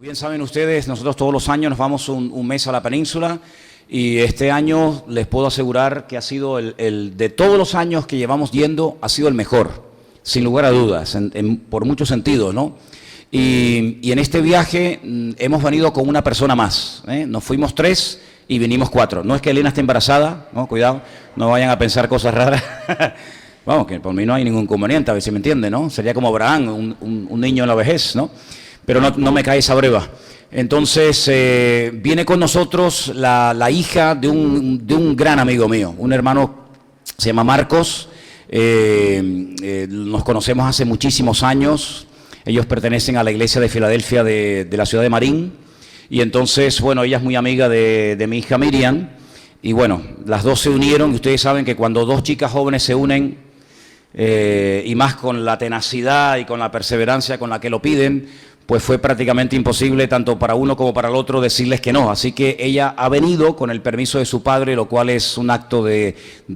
Bien saben ustedes, nosotros todos los años nos vamos un mes a la península y este año les puedo asegurar que ha sido el de todos los años que llevamos yendo, ha sido el mejor, sin lugar a dudas, por muchos sentidos, ¿no? Y en este viaje hemos venido con una persona más, ¿eh? Nos fuimos 3 y vinimos 4. No es que Elena esté embarazada, ¿no? Cuidado, no vayan a pensar cosas raras. Vamos, que por mí no hay ningún inconveniente, a ver si me entiende, ¿no? Sería como Abraham, un niño en la vejez, ¿no? Pero no me cae esa breva. Entonces, viene con nosotros la hija de un gran amigo mío, un hermano, se llama Marcos, nos conocemos hace muchísimos años, ellos pertenecen a la iglesia de Filadelfia de la ciudad de Marín, y entonces, bueno, ella es muy amiga de mi hija Miriam, y bueno, las dos se unieron, y ustedes saben que cuando dos chicas jóvenes se unen, y más con la tenacidad y con la perseverancia con la que lo piden, pues fue prácticamente imposible tanto para uno como para el otro decirles que no. Así que ella ha venido con el permiso de su padre, lo cual es un acto de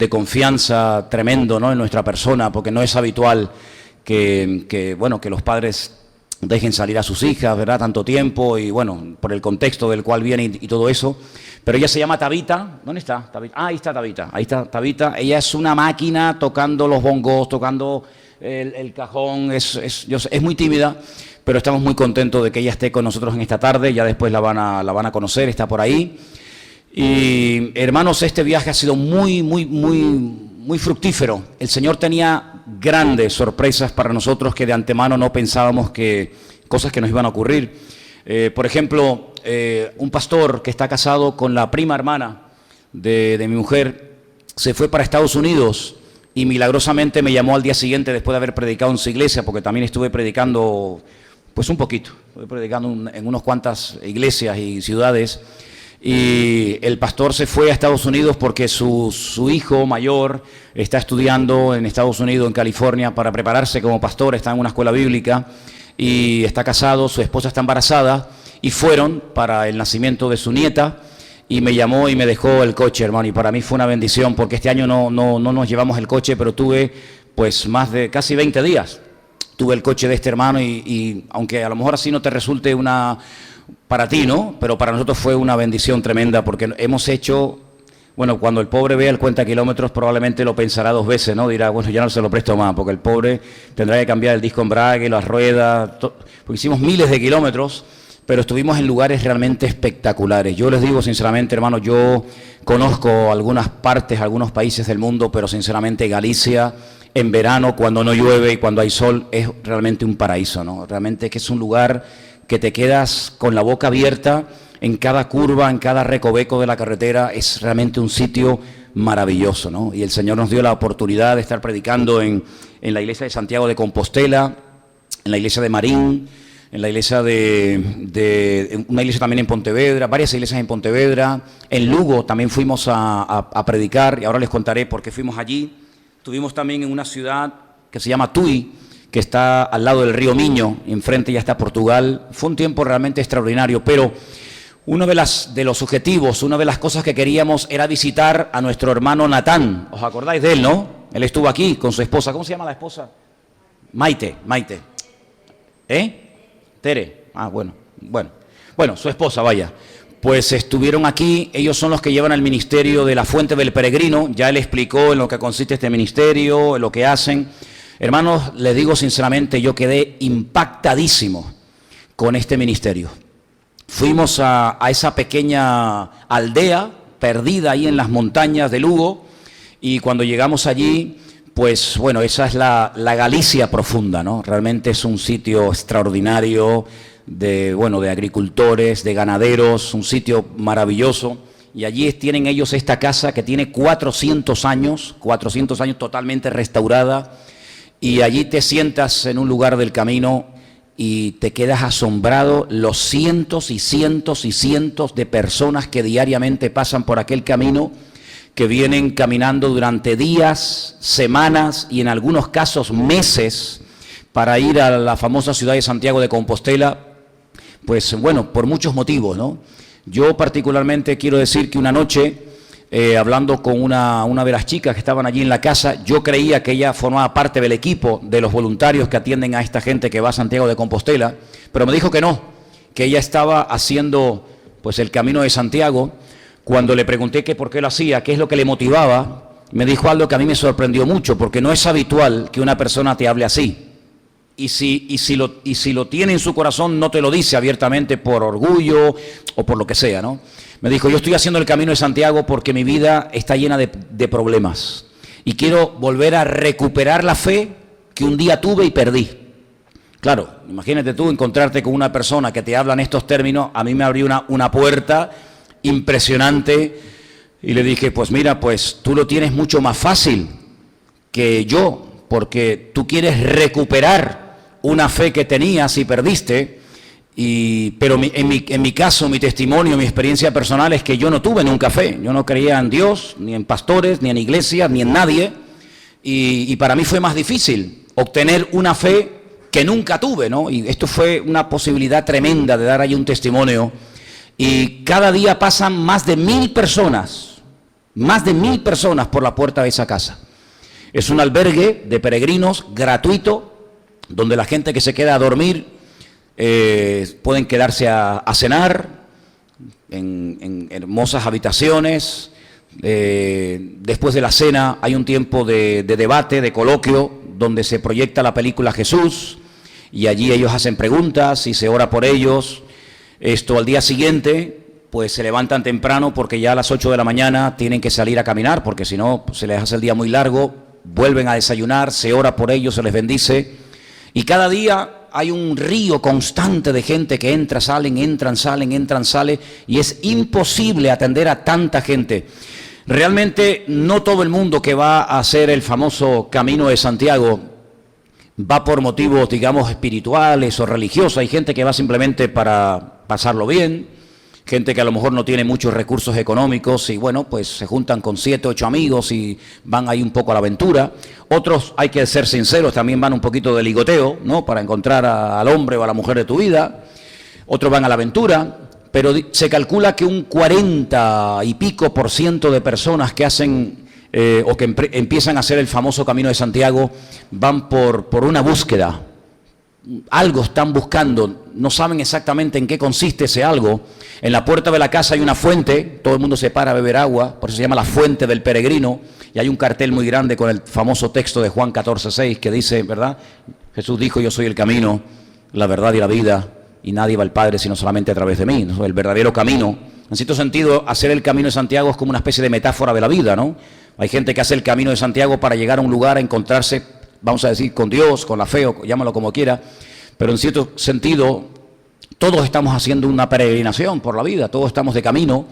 confianza tremendo, ¿no?, en nuestra persona, porque no es habitual que los padres dejen salir a sus hijas, ¿verdad?, tanto tiempo, y bueno, por el contexto del cual viene y todo eso. Pero ella se llama Tabita. ¿Dónde está Tabita? Ah, ahí está Tabita. Ahí está Tabita. Ella es una máquina tocando los bongos, tocando el cajón. Es muy tímida, pero estamos muy contentos de que ella esté con nosotros en esta tarde. Ya después la van a conocer, está por ahí. Y hermanos, este viaje ha sido muy fructífero. El Señor tenía grandes sorpresas para nosotros que de antemano no pensábamos cosas que nos iban a ocurrir. Por ejemplo, un pastor que está casado con la prima hermana de mi mujer se fue para Estados Unidos y milagrosamente me llamó al día siguiente después de haber predicado en su iglesia, porque también estuve predicando pues un poquito, estuve predicando en unas cuantas iglesias y ciudades, y el pastor se fue a Estados Unidos porque su hijo mayor está estudiando en Estados Unidos, en California, para prepararse como pastor, está en una escuela bíblica y está casado, su esposa está embarazada, y fueron para el nacimiento de su nieta, y me llamó y me dejó el coche, hermano, y para mí fue una bendición, porque este año no nos llevamos el coche, pero tuve pues más de casi 20 días, tuve el coche de este hermano, y aunque a lo mejor así no te resulte para ti, ¿no?, pero para nosotros fue una bendición tremenda, porque hemos hecho... Bueno, cuando el pobre vea el cuenta kilómetros probablemente lo pensará 2 veces, ¿no? Dirá, bueno, ya no se lo presto más, porque el pobre tendrá que cambiar el disco embrague, las ruedas, porque hicimos miles de kilómetros, pero estuvimos en lugares realmente espectaculares. Yo les digo sinceramente, hermano, yo conozco algunas partes, algunos países del mundo, pero sinceramente Galicia, en verano, cuando no llueve y cuando hay sol, es realmente un paraíso, ¿no? Realmente es que es un lugar que te quedas con la boca abierta. En cada curva, en cada recoveco de la carretera, es realmente un sitio maravilloso, ¿no? Y el Señor nos dio la oportunidad de estar predicando en la iglesia de Santiago de Compostela, en la iglesia de Marín, en la iglesia una iglesia también en Pontevedra, varias iglesias en Pontevedra. En Lugo también fuimos a predicar, y ahora les contaré por qué fuimos allí. Estuvimos también en una ciudad que se llama Tui, que está al lado del río Miño, y enfrente ya está Portugal. Fue un tiempo realmente extraordinario, pero... Uno de los objetivos, una de las cosas que queríamos era visitar a nuestro hermano Natán. ¿Os acordáis de él, no? Él estuvo aquí con su esposa. ¿Cómo se llama la esposa? Maite. Tere. Ah, bueno, su esposa, vaya. Pues estuvieron aquí, ellos son los que llevan el ministerio de la Fuente del Peregrino. Ya él explicó en lo que consiste este ministerio, en lo que hacen. Hermanos, les digo sinceramente, yo quedé impactadísimo con este ministerio. Fuimos a esa pequeña aldea perdida ahí en las montañas de Lugo, y cuando llegamos allí, pues bueno, esa es la Galicia profunda, ¿no? Realmente es un sitio extraordinario de agricultores, de ganaderos, un sitio maravilloso, y allí tienen ellos esta casa que tiene 400 años totalmente restaurada, y allí te sientas en un lugar del camino y te quedas asombrado los cientos y cientos y cientos de personas que diariamente pasan por aquel camino, que vienen caminando durante días, semanas y en algunos casos meses para ir a la famosa ciudad de Santiago de Compostela, pues bueno, por muchos motivos, ¿no? Yo particularmente quiero decir que una noche, hablando con una de las chicas que estaban allí en la casa, yo creía que ella formaba parte del equipo de los voluntarios que atienden a esta gente que va a Santiago de Compostela, pero me dijo que no, que ella estaba haciendo pues el Camino de Santiago. Cuando le pregunté que por qué lo hacía, qué es lo que le motivaba, me dijo algo que a mí me sorprendió mucho, porque no es habitual que una persona te hable así. Y si lo tiene en su corazón, no te lo dice abiertamente por orgullo o por lo que sea, ¿no? Me dijo, yo estoy haciendo el Camino de Santiago porque mi vida está llena de problemas. Y quiero volver a recuperar la fe que un día tuve y perdí. Claro, imagínate tú encontrarte con una persona que te habla en estos términos. A mí me abrió una puerta impresionante y le dije, pues mira, pues tú lo tienes mucho más fácil que yo, porque tú quieres recuperar una fe que tenías y perdiste, pero en mi caso, mi testimonio, mi experiencia personal es que yo no tuve nunca fe. Yo no creía en Dios, ni en pastores, ni en iglesias, ni en nadie, y para mí fue más difícil obtener una fe que nunca tuve, ¿no? Y esto fue una posibilidad tremenda de dar ahí un testimonio, y cada día pasan más de 1000 personas por la puerta de esa casa. Es un albergue de peregrinos gratuito, donde la gente que se queda a dormir pueden quedarse a cenar en hermosas habitaciones. Después de la cena hay un tiempo de debate, de coloquio, donde se proyecta la película Jesús, y allí ellos hacen preguntas y se ora por ellos. Al día siguiente, pues se levantan temprano porque ya a las 8 de la mañana tienen que salir a caminar, porque si no se les hace el día muy largo. Vuelven a desayunar, se ora por ellos, se les bendice. Y cada día hay un río constante de gente que entra, salen, entran, salen, y es imposible atender a tanta gente. Realmente no todo el mundo que va a hacer el famoso Camino de Santiago va por motivos, digamos, espirituales o religiosos. Hay gente que va simplemente para pasarlo bien, gente que a lo mejor no tiene muchos recursos económicos y bueno, pues se juntan con 7, 8 amigos y van ahí un poco a la aventura. Otros, hay que ser sinceros, también van un poquito de ligoteo, ¿no? Para encontrar al hombre o a la mujer de tu vida. Otros van a la aventura, pero se calcula que un 40 y pico % de personas que hacen o que empiezan a hacer el famoso Camino de Santiago van por una búsqueda. Algo están buscando, no saben exactamente en qué consiste ese algo. En la puerta de la casa hay una fuente, todo el mundo se para a beber agua, por eso se llama la fuente del peregrino, y hay un cartel muy grande con el famoso texto de Juan 14:6 que dice, ¿verdad? Jesús dijo, yo soy el camino, la verdad y la vida, y nadie va al Padre sino solamente a través de mí, ¿no? El verdadero camino. En cierto sentido, hacer el Camino de Santiago es como una especie de metáfora de la vida, ¿no? Hay gente que hace el Camino de Santiago para llegar a un lugar, a encontrarse, vamos a decir, con Dios, con la fe, o llámalo como quiera, pero en cierto sentido todos estamos haciendo una peregrinación por la vida, todos estamos de camino,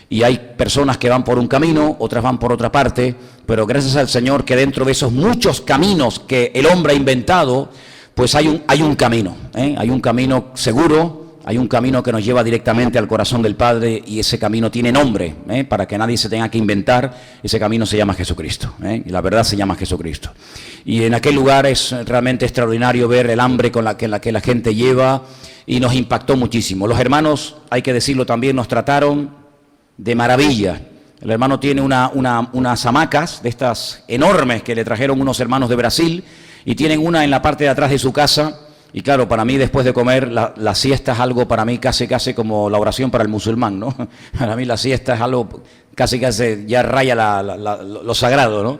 y hay personas que van por un camino, otras van por otra parte, pero gracias al Señor que dentro de esos muchos caminos que el hombre ha inventado, pues hay un camino, hay un camino seguro, hay un camino que nos lleva directamente al corazón del Padre, y ese camino tiene nombre, para que nadie se tenga que inventar. Ese camino se llama Jesucristo, y la verdad se llama Jesucristo. Y en aquel lugar es realmente extraordinario ver el hambre con la que la gente lleva, y nos impactó muchísimo. Los hermanos, hay que decirlo también, nos trataron de maravilla. El hermano tiene unas hamacas de estas enormes que le trajeron unos hermanos de Brasil, y tienen una en la parte de atrás de su casa. Y claro, para mí después de comer, la siesta es algo para mí casi como la oración para el musulmán, ¿no? Para mí la siesta es algo casi ya raya lo sagrado, ¿no?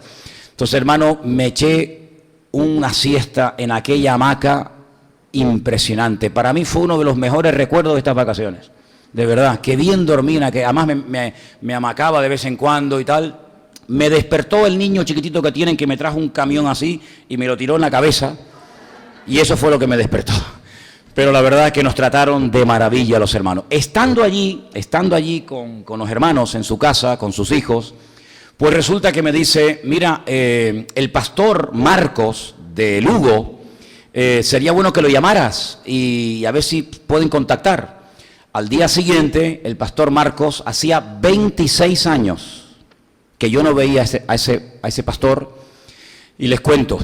Entonces, hermano, me eché una siesta en aquella hamaca impresionante. Para mí fue uno de los mejores recuerdos de estas vacaciones. De verdad, que bien dormí, que además me amacaba de vez en cuando y tal. Me despertó el niño chiquitito que tienen, que me trajo un camión así y me lo tiró en la cabeza. Y eso fue lo que me despertó. Pero la verdad es que nos trataron de maravilla los hermanos. Estando allí con los hermanos en su casa, con sus hijos, pues resulta que me dice, mira, el pastor Marcos de Lugo, sería bueno que lo llamaras y a ver si pueden contactar. Al día siguiente, el pastor Marcos hacía 26 años que yo no veía a ese pastor, y les cuento.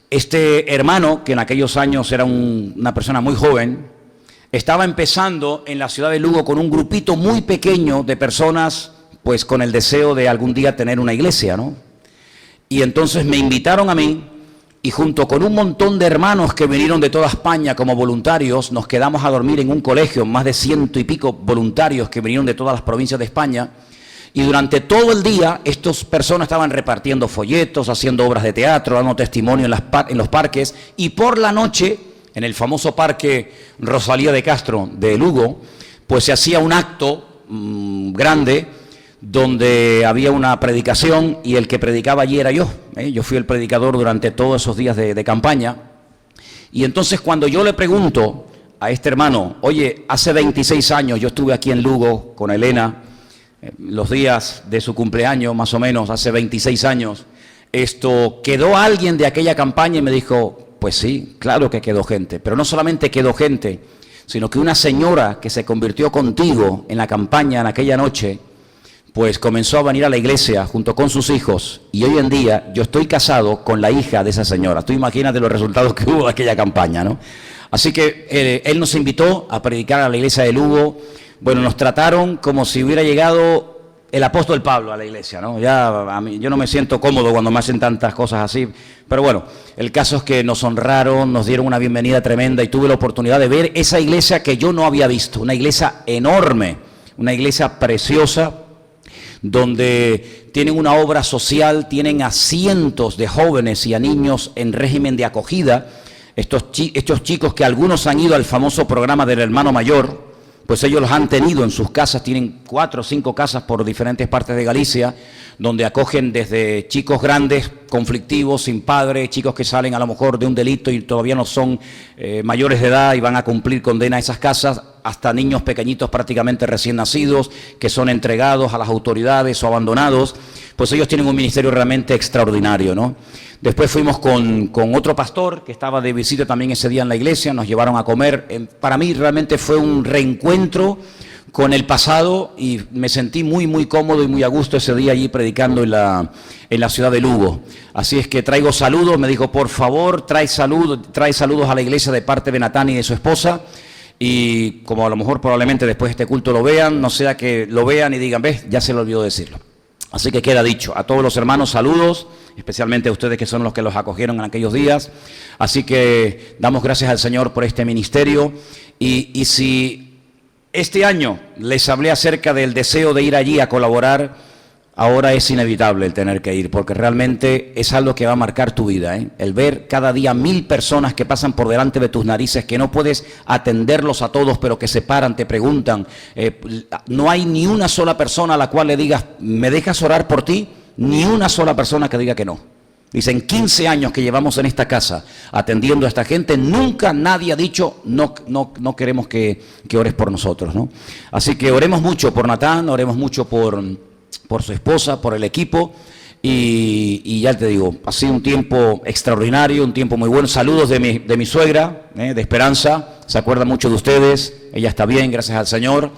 Este hermano, que en aquellos años era una persona muy joven, estaba empezando en la ciudad de Lugo con un grupito muy pequeño de personas, pues con el deseo de algún día tener una iglesia, ¿no? Y entonces me invitaron a mí y junto con un montón de hermanos que vinieron de toda España como voluntarios, nos quedamos a dormir en un colegio, más de 100 y pico voluntarios que vinieron de todas las provincias de España, y durante todo el día estas personas estaban repartiendo folletos, haciendo obras de teatro, dando testimonio en los parques, y por la noche, en el famoso parque Rosalía de Castro de Lugo, pues se hacía un acto grande, donde había una predicación y el que predicaba allí era yo. Yo fui el predicador durante todos esos días de campaña. Y entonces cuando yo le pregunto a este hermano, oye, hace 26 años yo estuve aquí en Lugo con Elena, los días de su cumpleaños más o menos, hace 26 años, ¿quedó alguien de aquella campaña? Y me dijo, pues sí, claro que quedó gente, pero no solamente quedó gente, sino que una señora que se convirtió contigo en la campaña en aquella noche, pues comenzó a venir a la iglesia junto con sus hijos, y hoy en día yo estoy casado con la hija de esa señora. Tú imagínate los resultados que hubo de aquella campaña, ¿no? Así que él nos invitó a predicar a la iglesia de Lugo. Bueno, nos trataron como si hubiera llegado el apóstol Pablo a la iglesia, ¿no? Yo no me siento cómodo cuando me hacen tantas cosas así, pero bueno, el caso es que nos honraron, nos dieron una bienvenida tremenda y tuve la oportunidad de ver esa iglesia que yo no había visto, una iglesia enorme, una iglesia preciosa, donde tienen una obra social, tienen a cientos de jóvenes y a niños en régimen de acogida. Estos chicos que algunos han ido al famoso programa del hermano mayor, pues ellos los han tenido en sus casas, tienen 4 o 5 casas por diferentes partes de Galicia, donde acogen desde chicos grandes, conflictivos, sin padre, chicos que salen a lo mejor de un delito y todavía no son mayores de edad y van a cumplir condena a esas casas, hasta niños pequeñitos prácticamente recién nacidos, que son entregados a las autoridades o abandonados. Pues ellos tienen un ministerio realmente extraordinario, ¿no? Después fuimos con otro pastor que estaba de visita también ese día en la iglesia, nos llevaron a comer. Para mí realmente fue un reencuentro con el pasado y me sentí muy, muy cómodo y muy a gusto ese día allí predicando en la ciudad de Lugo. Así es que traigo saludos, me dijo, por favor, trae saludos a la iglesia de parte de Natán y de su esposa. Y como a lo mejor probablemente después de este culto lo vean, no sea que lo vean y digan, ves, ya se le olvidó decirlo. Así que queda dicho. A todos los hermanos, saludos, especialmente a ustedes que son los que los acogieron en aquellos días. Así que damos gracias al Señor por este ministerio. Y si este año les hablé acerca del deseo de ir allí a colaborar, ahora es inevitable el tener que ir, porque realmente es algo que va a marcar tu vida, ¿eh? El ver cada día 1000 personas que pasan por delante de tus narices, que no puedes atenderlos a todos, pero que se paran, te preguntan. No hay ni una sola persona a la cual le digas, ¿me dejas orar por ti? Ni una sola persona que diga que no. Dicen, 15 años que llevamos en esta casa atendiendo a esta gente, nunca nadie ha dicho, no queremos que ores por nosotros, ¿no? Así que oremos mucho por Natán, oremos mucho por su esposa, por el equipo, y ya te digo, ha sido un tiempo extraordinario, un tiempo muy bueno. Saludos de mi suegra, de Esperanza, se acuerda mucho de ustedes, ella está bien, gracias al Señor,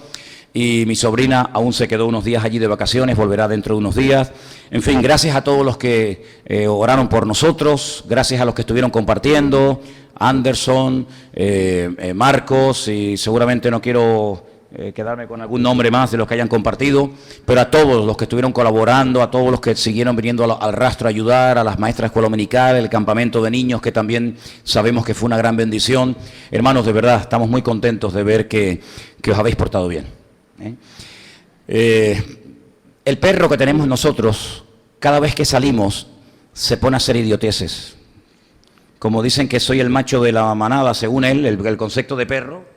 y mi sobrina aún se quedó unos días allí de vacaciones, volverá dentro de unos días. En fin, gracias a todos los que oraron por nosotros, gracias a los que estuvieron compartiendo, Anderson, Marcos, y seguramente no quiero quedarme con algún nombre más de los que hayan compartido, pero a todos los que estuvieron colaborando, a todos los que siguieron viniendo al rastro a ayudar, a las maestras de escuela dominical, el campamento de niños, que también sabemos que fue una gran bendición. Hermanos, de verdad, estamos muy contentos de ver que os habéis portado bien. El perro que tenemos nosotros, cada vez que salimos, se pone a hacer idioteces. Como dicen que soy el macho de la manada, según él, el concepto de perro,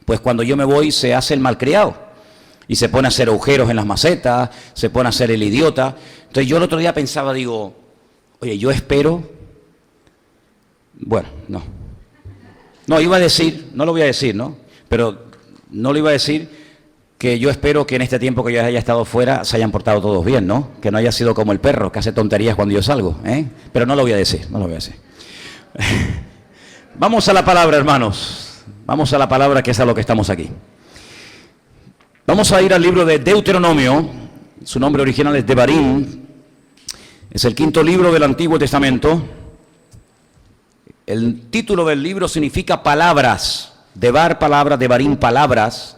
pues cuando yo me voy se hace el malcriado y se pone a hacer agujeros en las macetas, se pone a hacer el idiota. Entonces yo el otro día pensaba, digo, oye, yo espero, bueno, no iba a decir, no lo voy a decir, ¿no? Pero no lo iba a decir, que yo espero que en este tiempo que yo haya estado fuera se hayan portado todos bien, ¿no? Que no haya sido como el perro que hace tonterías cuando yo salgo, ¿eh? Pero no lo voy a decir, no lo voy a decir. Vamos a la palabra, hermanos. Vamos a la palabra, que es a lo que estamos aquí. Vamos a ir al libro de Deuteronomio. Su nombre original es Devarim. Es el 5.º libro del Antiguo Testamento. El título del libro significa palabras. Devar, palabra, Devarim, palabras.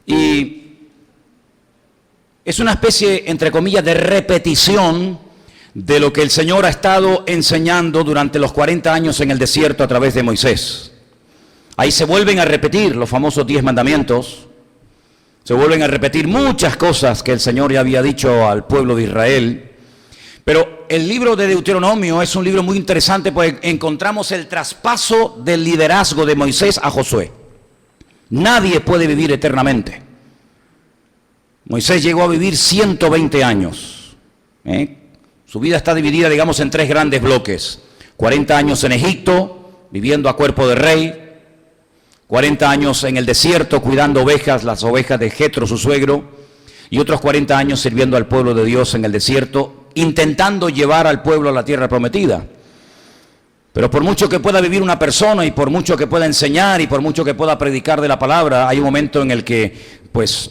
Y es una especie, entre comillas, de repetición de lo que el Señor ha estado enseñando durante los 40 años en el desierto a través de Moisés. Ahí se vuelven a repetir los famosos 10 mandamientos, se vuelven a repetir muchas cosas que el Señor ya había dicho al pueblo de Israel. Pero el libro de Deuteronomio es un libro muy interesante porque encontramos el traspaso del liderazgo de Moisés a Josué. Nadie puede vivir eternamente. Moisés llegó a vivir 120 años. Su vida está dividida, digamos, en 3 grandes bloques. 40 años en Egipto, viviendo a cuerpo de rey. 40 años en el desierto, cuidando ovejas, las ovejas de Jetro, su suegro. Y otros 40 años sirviendo al pueblo de Dios en el desierto, intentando llevar al pueblo a la tierra prometida. Pero por mucho que pueda vivir una persona y por mucho que pueda enseñar y por mucho que pueda predicar de la palabra, hay un momento en el que, pues,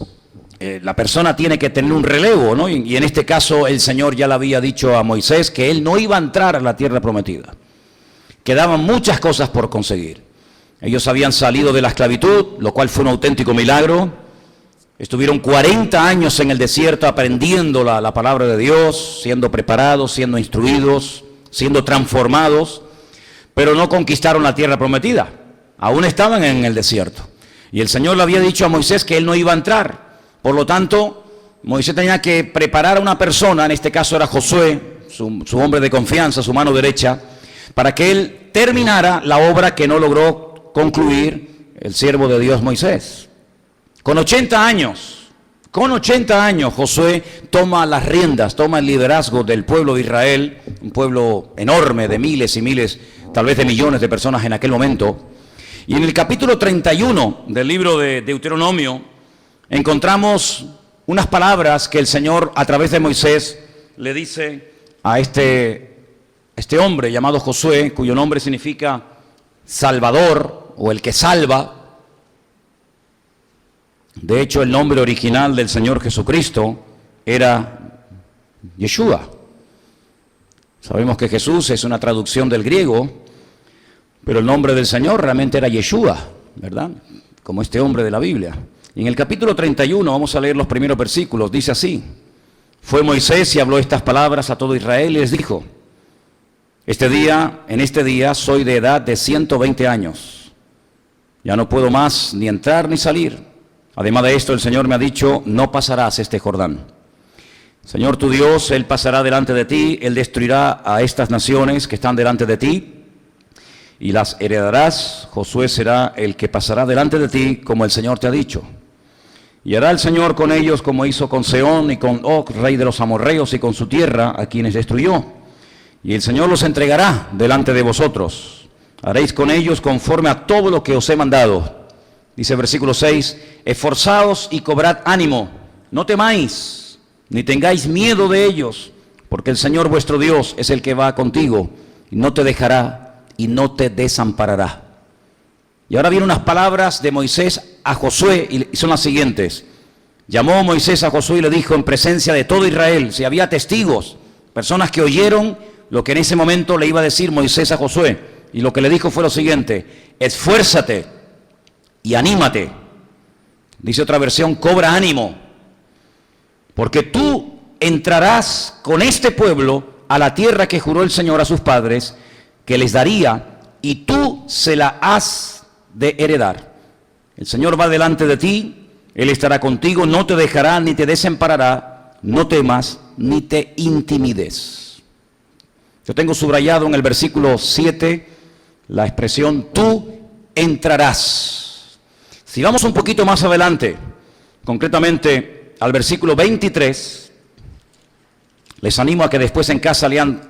la persona tiene que tener un relevo, ¿no? Y en este caso el Señor ya le había dicho a Moisés que él no iba a entrar a la tierra prometida. Quedaban muchas cosas por conseguir. Ellos habían salido de la esclavitud, lo cual fue un auténtico milagro. Estuvieron 40 años en el desierto aprendiendo la palabra de Dios, siendo preparados, siendo instruidos, siendo transformados, pero no conquistaron la tierra prometida. Aún estaban en el desierto. Y el Señor le había dicho a Moisés que él no iba a entrar. Por lo tanto, Moisés tenía que preparar a una persona, en este caso era Josué, su hombre de confianza, su mano derecha, para que él terminara la obra que no logró concluir el siervo de Dios Moisés. Con 80 años, Josué toma las riendas, toma el liderazgo del pueblo de Israel, un pueblo enorme de miles y miles, tal vez de millones de personas en aquel momento. Y en el capítulo 31 del libro de Deuteronomio, encontramos unas palabras que el Señor a través de Moisés le dice a este hombre llamado Josué, cuyo nombre significa Salvador o el que salva. De hecho, el nombre original del Señor Jesucristo era Yeshua. Sabemos que Jesús es una traducción del griego, pero el nombre del Señor realmente era Yeshua, ¿verdad? Como este hombre de la Biblia. Y en el capítulo 31, vamos a leer los primeros versículos, dice así: Fue Moisés y habló estas palabras a todo Israel y les dijo: en este día soy de edad de 120 años. Ya no puedo más ni entrar ni salir. Además de esto, el Señor me ha dicho: no pasarás este Jordán. Señor tu Dios, Él pasará delante de ti, Él destruirá a estas naciones que están delante de ti y las heredarás. Josué será el que pasará delante de ti, como el Señor te ha dicho. Y hará el Señor con ellos como hizo con Sehón y con Og, rey de los amorreos, y con su tierra, a quienes destruyó. Y el Señor los entregará delante de vosotros. Haréis con ellos conforme a todo lo que os he mandado. Dice versículo 6, esforzaos y cobrad ánimo, no temáis, ni tengáis miedo de ellos, porque el Señor vuestro Dios es el que va contigo, y no te dejará y no te desamparará. Y ahora vienen unas palabras de Moisés a Josué, y son las siguientes. Llamó Moisés a Josué y le dijo en presencia de todo Israel, si había testigos, personas que oyeron lo que en ese momento le iba a decir Moisés a Josué, y lo que le dijo fue lo siguiente: esfuérzate y anímate. Dice otra versión, cobra ánimo, porque tú entrarás con este pueblo a la tierra que juró el Señor a sus padres que les daría, y tú se la has de heredar. El Señor va delante de ti, Él estará contigo, no te dejará ni te desamparará, no temas ni te intimides. Yo tengo subrayado en el versículo 7 la expresión tú entrarás. Si vamos un poquito más adelante, concretamente al versículo 23, les animo a que después en casa lean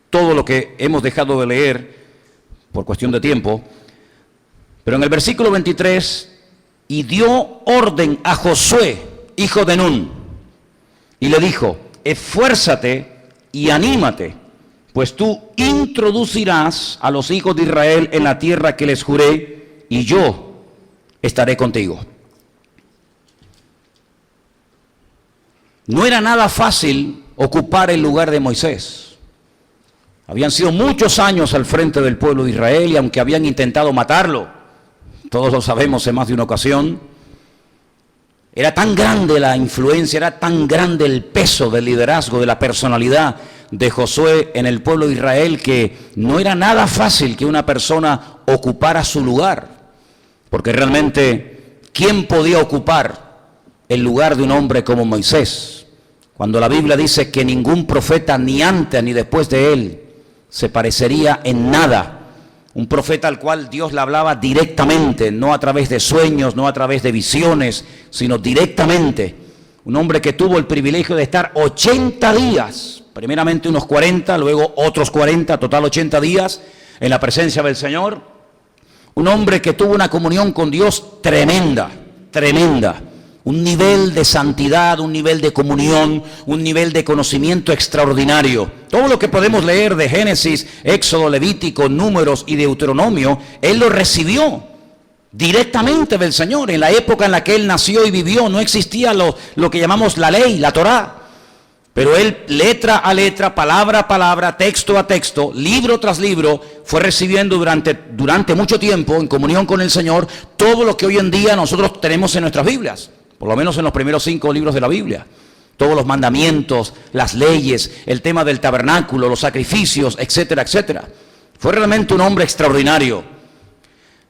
todo lo que hemos dejado de leer por cuestión de tiempo. Pero en el versículo 23, y dio orden a Josué, hijo de Nun, y le dijo: esfuérzate y anímate, pues tú introducirás a los hijos de Israel en la tierra que les juré, y yo estaré contigo. No era nada fácil ocupar el lugar de Moisés. Habían sido muchos años al frente del pueblo de Israel, y aunque habían intentado matarlo, todos lo sabemos en más de una ocasión, era tan grande la influencia, era tan grande el peso del liderazgo, de la personalidad de Josué en el pueblo de Israel, que no era nada fácil que una persona ocupara su lugar, porque realmente, ¿quién podía ocupar el lugar de un hombre como Moisés? Cuando la Biblia dice que ningún profeta, ni antes ni después de él, se parecería en nada. Un profeta al cual Dios le hablaba directamente, no a través de sueños, no a través de visiones, sino directamente. Un hombre que tuvo el privilegio de estar 80 días, primeramente unos 40, luego otros 40, total 80 días, en la presencia del Señor. Un hombre que tuvo una comunión con Dios tremenda, tremenda. Un nivel de santidad, un nivel de comunión, un nivel de conocimiento extraordinario. Todo lo que podemos leer de Génesis, Éxodo, Levítico, Números y Deuteronomio, él lo recibió directamente del Señor. En la época en la que él nació y vivió no existía lo que llamamos la ley, la Torá. Pero él, letra a letra, palabra a palabra, texto a texto, libro tras libro, fue recibiendo durante mucho tiempo, en comunión con el Señor, todo lo que hoy en día nosotros tenemos en nuestras Biblias. Por lo menos en los primeros 5 libros de la Biblia. Todos los mandamientos, las leyes, el tema del tabernáculo, los sacrificios, etcétera, etcétera. Fue realmente un hombre extraordinario.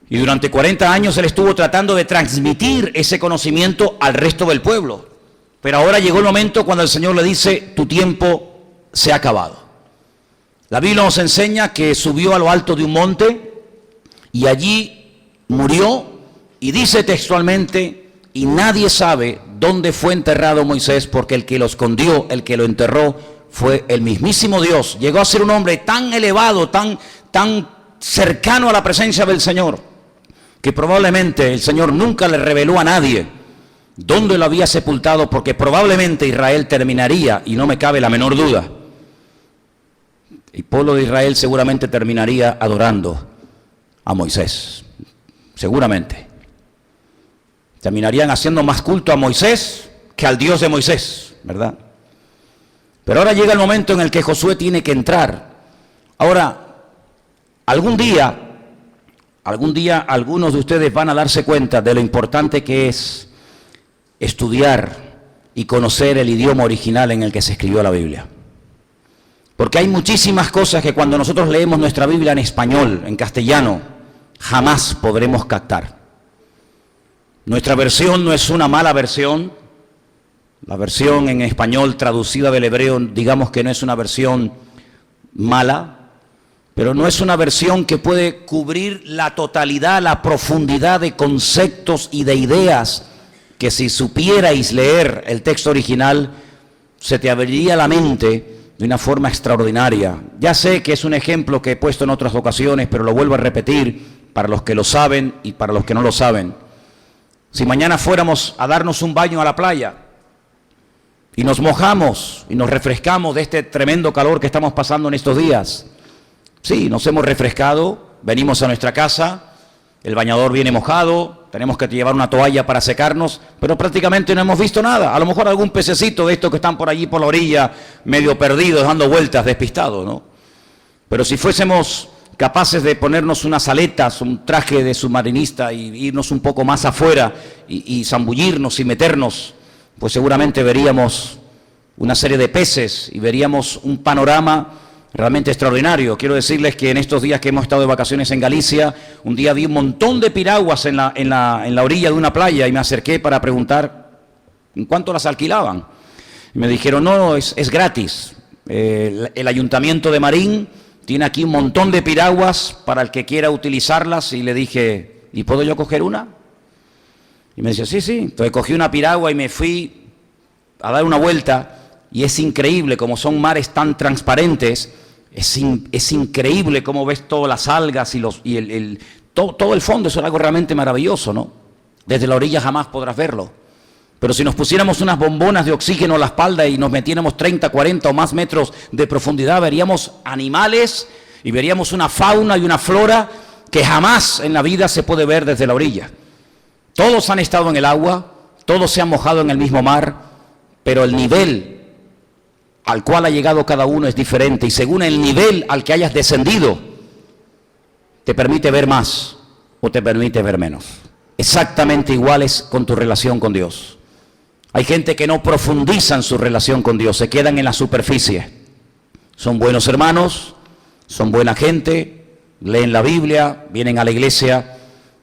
Y durante 40 años él estuvo tratando de transmitir ese conocimiento al resto del pueblo. Pero ahora llegó el momento cuando el Señor le dice, tu tiempo se ha acabado. La Biblia nos enseña que subió a lo alto de un monte y allí murió, y dice textualmente, y nadie sabe dónde fue enterrado Moisés, porque el que lo escondió, el que lo enterró, fue el mismísimo Dios. Llegó a ser un hombre tan elevado, tan cercano a la presencia del Señor, que probablemente el Señor nunca le reveló a nadie dónde lo había sepultado, porque probablemente Israel terminaría, y no me cabe la menor duda, el pueblo de Israel seguramente terminaría adorando a Moisés, seguramente. Terminarían haciendo más culto a Moisés que al Dios de Moisés, ¿verdad? Pero ahora llega el momento en el que Josué tiene que entrar. Ahora, algún día algunos de ustedes van a darse cuenta de lo importante que es estudiar y conocer el idioma original en el que se escribió la Biblia. Porque hay muchísimas cosas que cuando nosotros leemos nuestra Biblia en español, en castellano, jamás podremos captar. Nuestra versión no es una mala versión. La versión en español traducida del hebreo, digamos que no es una versión mala, pero no es una versión que puede cubrir la totalidad, la profundidad de conceptos y de ideas que si supierais leer el texto original, se te abriría la mente de una forma extraordinaria. Ya sé que es un ejemplo que he puesto en otras ocasiones, pero lo vuelvo a repetir para los que lo saben y para los que no lo saben. Si mañana fuéramos a darnos un baño a la playa y nos mojamos y nos refrescamos de este tremendo calor que estamos pasando en estos días, sí, nos hemos refrescado, venimos a nuestra casa, el bañador viene mojado, tenemos que llevar una toalla para secarnos, pero prácticamente no hemos visto nada. A lo mejor algún pececito de estos que están por allí por la orilla, medio perdidos, dando vueltas, despistados, ¿no? Pero si fuésemos capaces de ponernos unas aletas, un traje de submarinista y irnos un poco más afuera y zambullirnos y meternos, pues seguramente veríamos una serie de peces y veríamos un panorama realmente extraordinario. Quiero decirles que en estos días que hemos estado de vacaciones en Galicia, un día vi un montón de piraguas en la orilla de una playa y me acerqué para preguntar en cuánto las alquilaban. Y me dijeron, no, es gratis. El Ayuntamiento de Marín tiene aquí un montón de piraguas para el que quiera utilizarlas. Y le dije, ¿y puedo yo coger una? Y me decía, sí, sí. Entonces cogí una piragua y me fui a dar una vuelta. Y es increíble como son mares tan transparentes. Es increíble cómo ves todas las algas y todo el fondo. Eso es algo realmente maravilloso, ¿no? Desde la orilla jamás podrás verlo. Pero si nos pusiéramos unas bombonas de oxígeno a la espalda y nos metiéramos 30, 40 o más metros de profundidad, veríamos animales y veríamos una fauna y una flora que jamás en la vida se puede ver desde la orilla. Todos han estado en el agua, todos se han mojado en el mismo mar, pero el nivel al cual ha llegado cada uno es diferente, y según el nivel al que hayas descendido, te permite ver más o te permite ver menos. Exactamente igual es con tu relación con Dios. Hay gente que no profundiza en su relación con Dios, se quedan en la superficie. son buenos hermanos, son buena gente, leen la Biblia, vienen a la iglesia,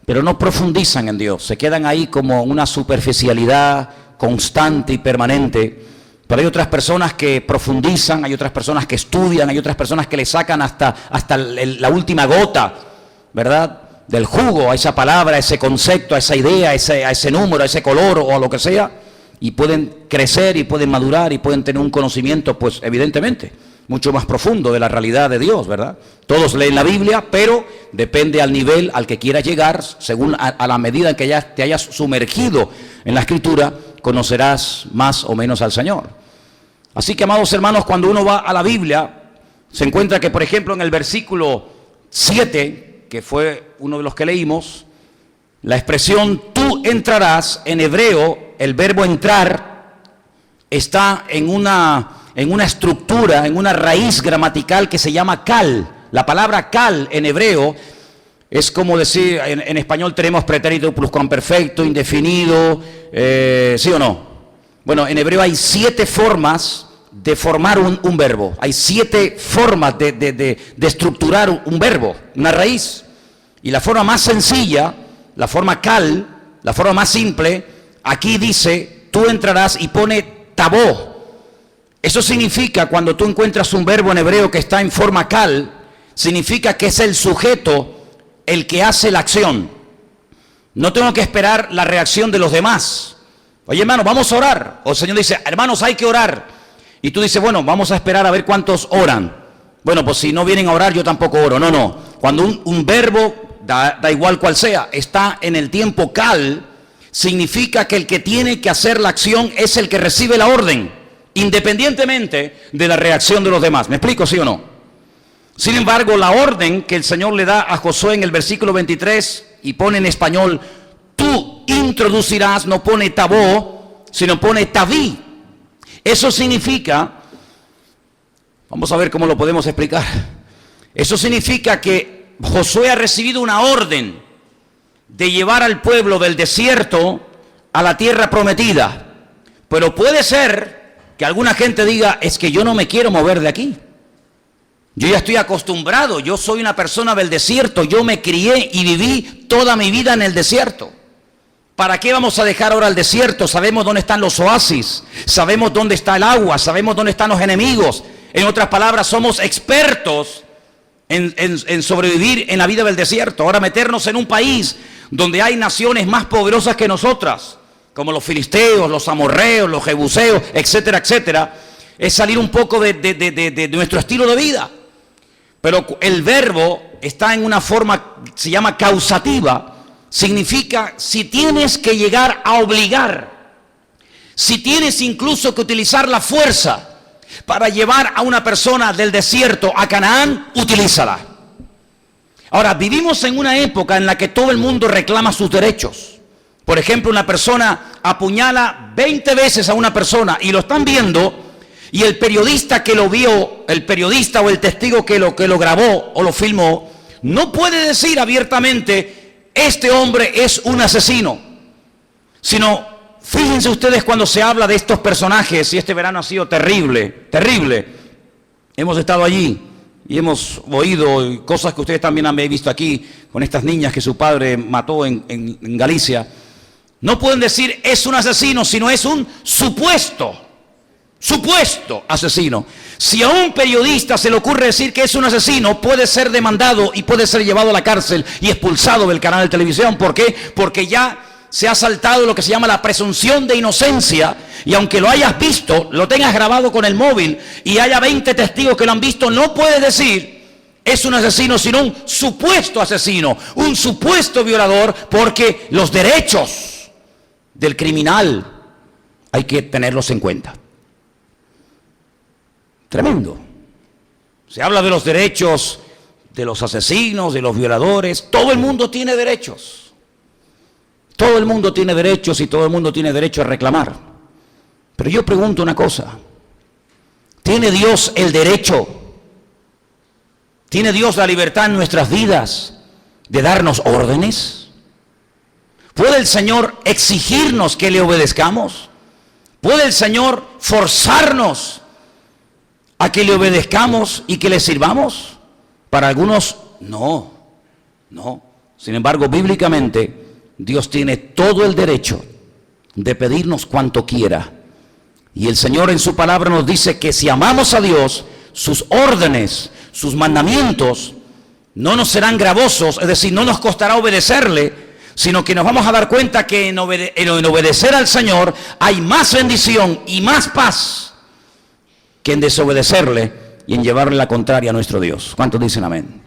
pero no profundizan en Dios, se quedan ahí como una superficialidad constante y permanente. Pero hay otras personas que profundizan, hay otras personas que estudian, hay otras personas que le sacan hasta la última gota, ¿verdad?, del jugo a esa palabra, a ese concepto, a esa idea, a ese número, a ese color o a lo que sea, y pueden crecer y pueden madurar y pueden tener un conocimiento, pues evidentemente, mucho más profundo de la realidad de Dios, ¿verdad? Todos leen la Biblia, pero depende al nivel al que quieras llegar, según a la medida en que ya te hayas sumergido en la Escritura, conocerás más o menos al Señor. Así que, amados hermanos, cuando uno va a la Biblia, se encuentra que, por ejemplo, en el versículo 7, que fue uno de los que leímos, la expresión tú entrarás, en hebreo, el verbo entrar está en una estructura, en una raíz gramatical que se llama kal. La palabra kal en hebreo es como decir, en español tenemos pretérito pluscuamperfecto, indefinido, ¿sí o no? Bueno, en hebreo hay 7 formas de formar un verbo. Hay 7 formas de estructurar un verbo, una raíz. Y la forma más sencilla, la forma kal, la forma más simple, aquí dice, tú entrarás y pone tabó. Eso significa, cuando tú encuentras un verbo en hebreo que está en forma kal, significa que es el sujeto el que hace la acción. No tengo que esperar la reacción de los demás. Oye, hermano, vamos a orar. O el Señor dice, hermanos, hay que orar. Y tú dices, bueno, vamos a esperar a ver cuántos oran. Bueno, pues si no vienen a orar, yo tampoco oro. No. Cuando un verbo, da igual cual sea, está en el tiempo kal, significa que el que tiene que hacer la acción es el que recibe la orden, independientemente de la reacción de los demás. ¿Me explico, sí o no? Sin embargo, la orden que el Señor le da a Josué en el versículo 23, y pone en español, tú introducirás, no pone tabó, sino pone tabí. Eso significa, vamos a ver cómo lo podemos explicar. Eso significa que Josué ha recibido una orden de llevar al pueblo del desierto a la tierra prometida. Pero puede ser que alguna gente diga, es que yo no me quiero mover de aquí. Yo ya estoy acostumbrado, yo soy una persona del desierto, yo me crié y viví toda mi vida en el desierto. ¿Para qué vamos a dejar ahora el desierto? Sabemos dónde están los oasis, sabemos dónde está el agua, sabemos dónde están los enemigos. En otras palabras, somos expertos en sobrevivir en la vida del desierto. Ahora meternos en un país donde hay naciones más poderosas que nosotras, como los filisteos, los amorreos, los jebuseos, etcétera, etcétera, es salir un poco de nuestro estilo de vida. Pero el verbo está en una forma, se llama causativa. Significa si tienes que llegar a obligar, si tienes incluso que utilizar la fuerza para llevar a una persona del desierto a Canaán, utilízala. Ahora, vivimos en una época en la que todo el mundo reclama sus derechos. Por ejemplo, una persona apuñala 20 veces a una persona y lo están viendo, y el periodista que lo vio, el periodista o el testigo que lo grabó o lo filmó, no puede decir abiertamente, este hombre es un asesino, sino, fíjense ustedes cuando se habla de estos personajes, y este verano ha sido terrible, terrible. Hemos estado allí y hemos oído cosas que ustedes también han visto aquí, con estas niñas que su padre mató en Galicia. No pueden decir es un asesino, sino es un supuesto asesino. Si a un periodista se le ocurre decir que es un asesino, puede ser demandado y puede ser llevado a la cárcel y expulsado del canal de televisión. ¿Por qué? Porque ya se ha saltado lo que se llama la presunción de inocencia, y aunque lo hayas visto, lo tengas grabado con el móvil y haya 20 testigos que lo han visto, no puedes decir es un asesino, sino un supuesto asesino, un supuesto violador, porque los derechos del criminal hay que tenerlos en cuenta. Tremendo. Se habla de los derechos de los asesinos, de los violadores. Todo el mundo tiene derechos. Todo el mundo tiene derechos y todo el mundo tiene derecho a reclamar. Pero yo pregunto una cosa. ¿Tiene Dios el derecho? ¿Tiene Dios la libertad en nuestras vidas de darnos órdenes? ¿Puede el Señor exigirnos que le obedezcamos? ¿Puede el Señor forzarnos ¿A que le obedezcamos y que le sirvamos? Para algunos, no. Sin embargo, bíblicamente, Dios tiene todo el derecho de pedirnos cuanto quiera. Y el Señor en su palabra nos dice que si amamos a Dios, sus órdenes, sus mandamientos, no nos serán gravosos, es decir, no nos costará obedecerle, sino que nos vamos a dar cuenta que en obedecer al Señor hay más bendición y más paz que en desobedecerle y en llevarle la contraria a nuestro Dios. ¿Cuántos dicen amén?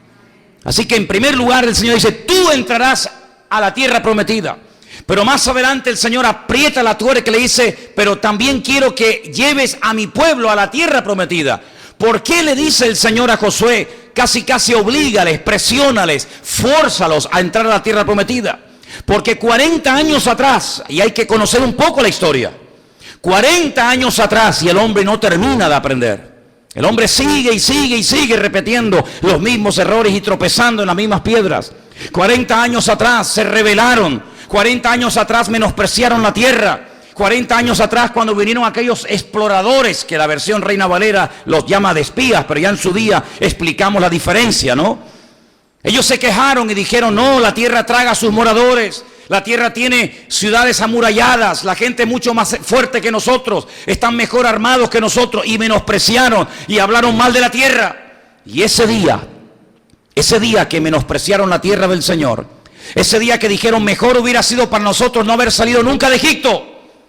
Así que en primer lugar el Señor dice, tú entrarás a la tierra prometida. Pero más adelante el Señor aprieta la tuerca y le dice, pero también quiero que lleves a mi pueblo a la tierra prometida. ¿Por qué le dice el Señor a Josué? Casi oblígales, presiónales, fórzalos a entrar a la tierra prometida. Porque 40 años atrás, y hay que conocer un poco la historia, 40 años atrás y el hombre no termina de aprender. El hombre sigue y sigue repitiendo los mismos errores y tropezando en las mismas piedras. 40 años atrás se rebelaron, 40 años atrás menospreciaron la tierra. 40 años atrás, cuando vinieron aquellos exploradores, que la versión Reina Valera los llama de espías, pero ya en su día explicamos la diferencia, ¿no? Ellos se quejaron y dijeron, no, la tierra traga a sus moradores, la tierra tiene ciudades amuralladas, la gente es mucho más fuerte que nosotros, están mejor armados que nosotros, y menospreciaron y hablaron mal de la tierra. Y ese día que menospreciaron la tierra del Señor, ese día que dijeron, mejor hubiera sido para nosotros no haber salido nunca de Egipto,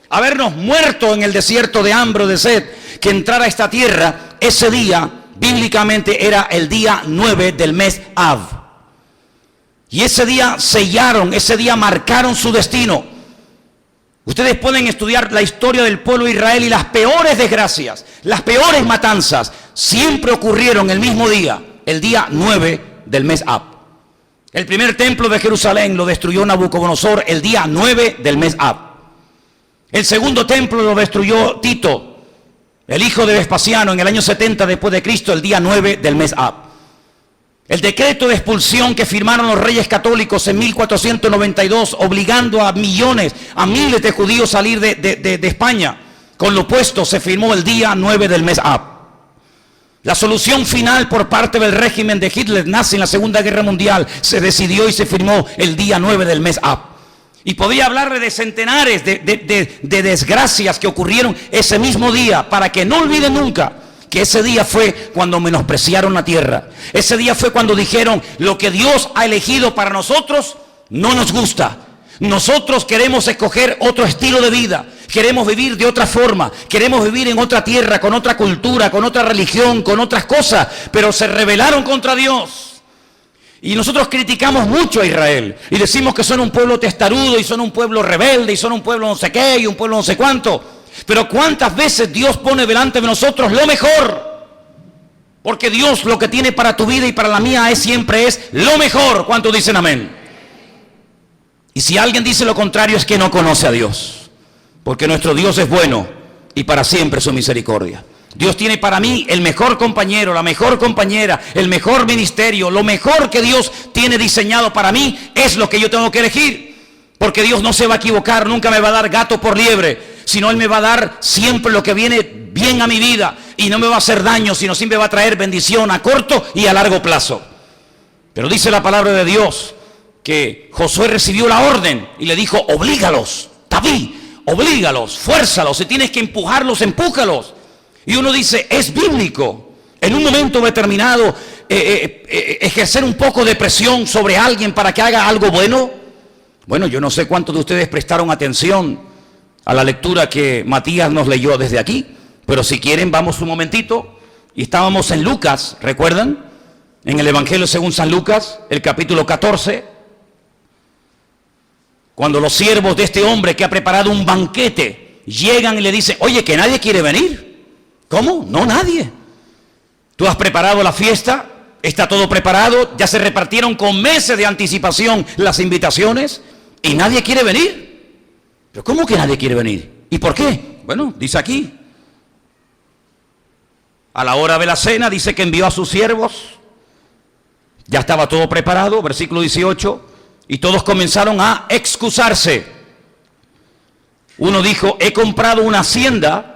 habernos muerto en el desierto de hambre o de sed, que entrar a esta tierra, ese día bíblicamente era el día 9 del mes Av. Y ese día sellaron, ese día marcaron su destino. Ustedes pueden estudiar la historia del pueblo de Israel y las peores desgracias, las peores matanzas, siempre ocurrieron el mismo día, el día 9 del mes Ab. El primer templo de Jerusalén lo destruyó Nabucodonosor el día 9 del mes Ab. El segundo templo lo destruyó Tito, el hijo de Vespasiano, en el año 70 después de Cristo, el día 9 del mes Ab. El decreto de expulsión que firmaron los reyes católicos en 1492, obligando a millones, a miles de judíos a salir de España, con lo opuesto se firmó el día 9 del mes Ab. La solución final por parte del régimen de Hitler nazi en la Segunda Guerra Mundial se decidió y se firmó el día 9 del mes Ab. Y podría hablarle de centenares de desgracias que ocurrieron ese mismo día, para que no olviden nunca que ese día fue cuando menospreciaron la tierra. Ese día fue cuando dijeron, lo que Dios ha elegido para nosotros no nos gusta. Nosotros queremos escoger otro estilo de vida, queremos vivir de otra forma, queremos vivir en otra tierra, con otra cultura, con otra religión, con otras cosas, pero se rebelaron contra Dios. Y nosotros criticamos mucho a Israel y decimos que son un pueblo testarudo y son un pueblo rebelde y son un pueblo no sé qué y un pueblo no sé cuánto. Pero ¿cuántas veces Dios pone delante de nosotros lo mejor? Porque Dios lo que tiene para tu vida y para la mía siempre es lo mejor. ¿Cuántos dicen amén? Y si alguien dice lo contrario es que no conoce a Dios. Porque nuestro Dios es bueno y para siempre su misericordia. Dios tiene para mí el mejor compañero, la mejor compañera, el mejor ministerio. Lo mejor que Dios tiene diseñado para mí es lo que yo tengo que elegir. Porque Dios no se va a equivocar, nunca me va a dar gato por liebre, sino Él me va a dar siempre lo que viene bien a mi vida y no me va a hacer daño, sino siempre va a traer bendición a corto y a largo plazo. Pero dice la palabra de Dios que Josué recibió la orden y le dijo, oblígalos, David, oblígalos, fuérzalos, si tienes que empujarlos, empújalos. Y uno dice, es bíblico, en un momento determinado ejercer un poco de presión sobre alguien para que haga algo bueno. Bueno, yo no sé cuántos de ustedes prestaron atención a la lectura que Matías nos leyó desde aquí, pero si quieren vamos un momentito. Y estábamos en Lucas, ¿recuerdan? En el Evangelio según San Lucas, el capítulo 14, cuando los siervos de este hombre que ha preparado un banquete llegan y le dicen, oye, que nadie quiere venir. ¿Cómo? No, nadie. Tú has preparado la fiesta, está todo preparado, ya se repartieron con meses de anticipación las invitaciones y nadie quiere venir. ¿Pero cómo que nadie quiere venir? ¿Y por qué? Bueno, dice aquí, a la hora de la cena, dice que envió a sus siervos, ya estaba todo preparado, versículo 18, y todos comenzaron a excusarse. Uno dijo, he comprado una hacienda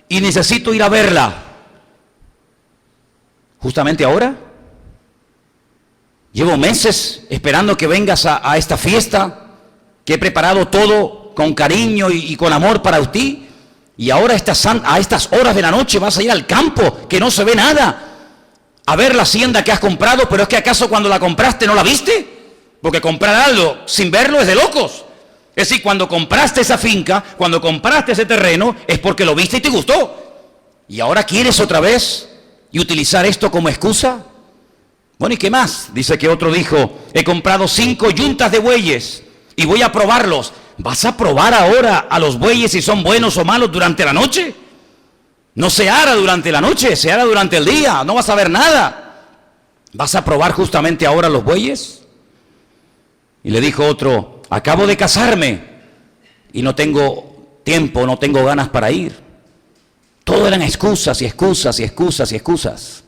y necesito ir a verla. ¿Justamente ahora? Llevo meses esperando que vengas a esta fiesta, que he preparado todo con cariño y con amor para ti, y ahora a estas horas de la noche vas a ir al campo, que no se ve nada, a ver la hacienda que has comprado. Pero es que ¿acaso cuando la compraste no la viste? Porque comprar algo sin verlo es de locos. Es decir, cuando compraste esa finca, cuando compraste ese terreno, es porque lo viste y te gustó. ¿Y ahora quieres otra vez y utilizar esto como excusa? Bueno, ¿y qué más? Dice que otro dijo, he comprado 5 yuntas de bueyes y voy a probarlos. ¿Vas a probar ahora a los bueyes si son buenos o malos durante la noche? No se ara durante la noche, se ara durante el día, no vas a ver nada. ¿Vas a probar justamente ahora los bueyes? Y le dijo otro, acabo de casarme y no tengo tiempo, no tengo ganas para ir. Todo eran excusas y excusas y excusas y excusas.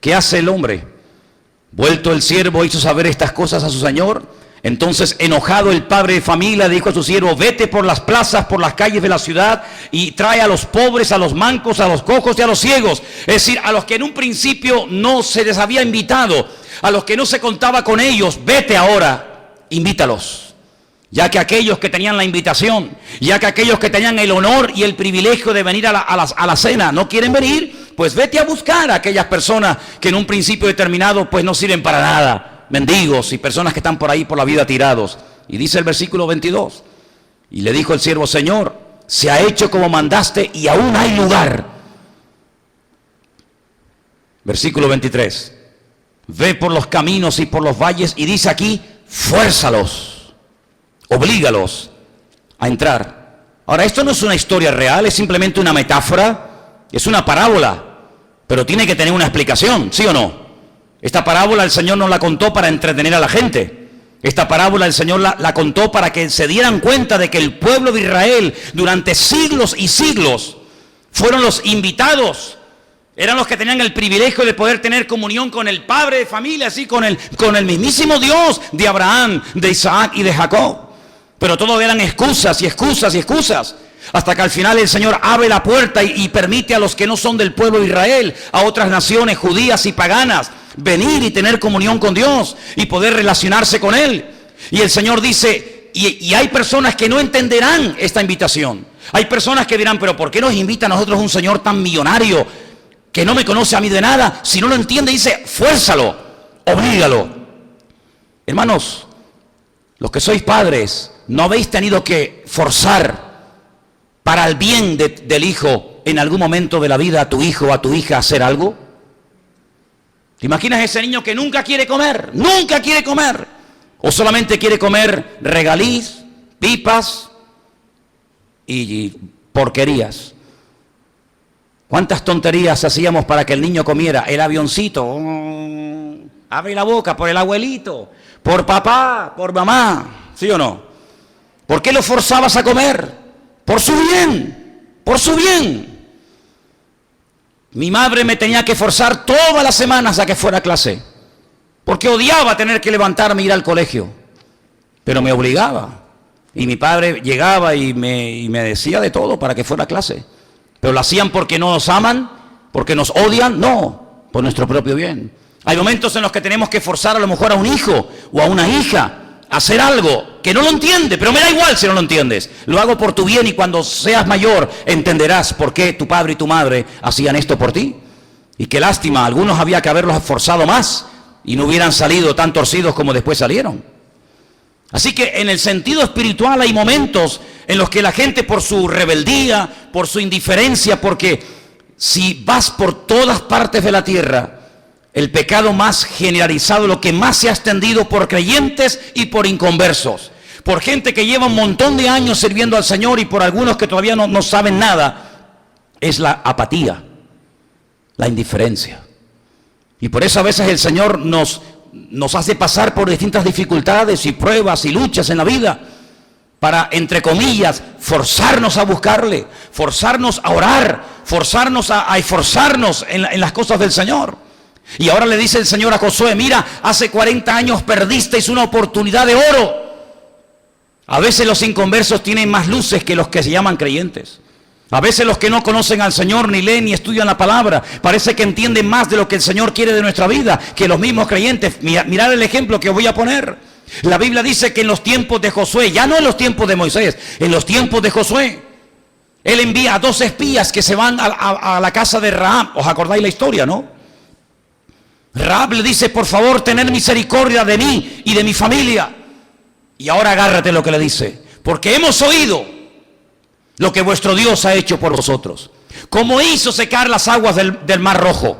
¿Qué hace el hombre? Vuelto el siervo hizo saber estas cosas a su señor. Entonces, enojado el padre de familia, dijo a su siervo, vete por las plazas, por las calles de la ciudad y trae a los pobres, a los mancos, a los cojos y a los ciegos. Es decir, a los que en un principio no se les había invitado, a los que no se contaba con ellos, vete ahora. Invítalos, ya que aquellos que tenían la invitación, ya que aquellos que tenían el honor y el privilegio de venir a la cena no quieren venir, pues vete a buscar a aquellas personas que en un principio determinado pues no sirven para nada, mendigos y personas que están por ahí por la vida tirados. Y dice el versículo 22, y le dijo el siervo, Señor, se ha hecho como mandaste y aún hay lugar. Versículo 23, ve por los caminos y por los valles, y dice aquí, fuérzalos, oblígalos a entrar. Ahora, esto no es una historia real, es simplemente una metáfora, es una parábola, pero tiene que tener una explicación, ¿sí o no? Esta parábola el Señor no la contó para entretener a la gente. Esta parábola el Señor la contó para que se dieran cuenta de que el pueblo de Israel durante siglos y siglos fueron los invitados. Eran los que tenían el privilegio de poder tener comunión con el padre de familia, así con el mismísimo Dios de Abraham, de Isaac y de Jacob. Pero todo eran excusas y excusas y excusas. Hasta que al final el Señor abre la puerta y permite a los que no son del pueblo de Israel, a otras naciones judías y paganas, venir y tener comunión con Dios y poder relacionarse con Él. Y el Señor dice, y hay personas que no entenderán esta invitación. Hay personas que dirán, pero ¿por qué nos invita a nosotros un Señor tan millonario que no me conoce a mí de nada? Si no lo entiende, dice, fuérzalo, oblígalo. Hermanos, los que sois padres, ¿no habéis tenido que forzar para el bien del hijo en algún momento de la vida a tu hijo o a tu hija a hacer algo? ¿Te imaginas ese niño que nunca quiere comer? Nunca quiere comer. O solamente quiere comer regaliz, pipas y porquerías. ¿Cuántas tonterías hacíamos para que el niño comiera? El avioncito. Abre la boca por el abuelito, por papá, por mamá. ¿Sí o no? ¿Por qué lo forzabas a comer? Por su bien, por su bien. Mi madre me tenía que forzar todas las semanas a que fuera a clase, porque odiaba tener que levantarme e ir al colegio, pero me obligaba. Y mi padre llegaba y me decía de todo para que fuera a clase. Pero lo hacían porque no nos aman, porque nos odian, no, por nuestro propio bien. Hay momentos en los que tenemos que forzar a lo mejor a un hijo o a una hija a hacer algo que no lo entiende, pero me da igual si no lo entiendes. Lo hago por tu bien y cuando seas mayor entenderás por qué tu padre y tu madre hacían esto por ti. Y qué lástima, algunos había que haberlos forzado más y no hubieran salido tan torcidos como después salieron. Así que en el sentido espiritual hay momentos en los que la gente por su rebeldía, por su indiferencia, porque si vas por todas partes de la tierra, el pecado más generalizado, lo que más se ha extendido por creyentes y por inconversos, por gente que lleva un montón de años sirviendo al Señor y por algunos que todavía no saben nada, es la apatía, la indiferencia. Y por eso a veces el Señor nos hace pasar por distintas dificultades y pruebas y luchas en la vida para, entre comillas, forzarnos a buscarle, forzarnos a orar, forzarnos a esforzarnos en las cosas del Señor. Y ahora le dice el Señor a Josué, mira, hace 40 años perdisteis una oportunidad de oro. A veces los inconversos tienen más luces que los que se llaman creyentes. A veces los que no conocen al Señor, ni leen ni estudian la palabra, parece que entienden más de lo que el Señor quiere de nuestra vida que los mismos creyentes. Mirad el ejemplo que os voy a poner. La Biblia dice que en los tiempos de Josué, ya no en los tiempos de Moisés, en los tiempos de Josué, él envía a 2 espías que se van a la casa de Rahab. ¿Os acordáis la historia, no? Rahab le dice, por favor, tener misericordia de mí y de mi familia. Y ahora agárrate lo que le dice. Porque hemos oído lo que vuestro Dios ha hecho por vosotros. Cómo hizo secar las aguas del Mar Rojo.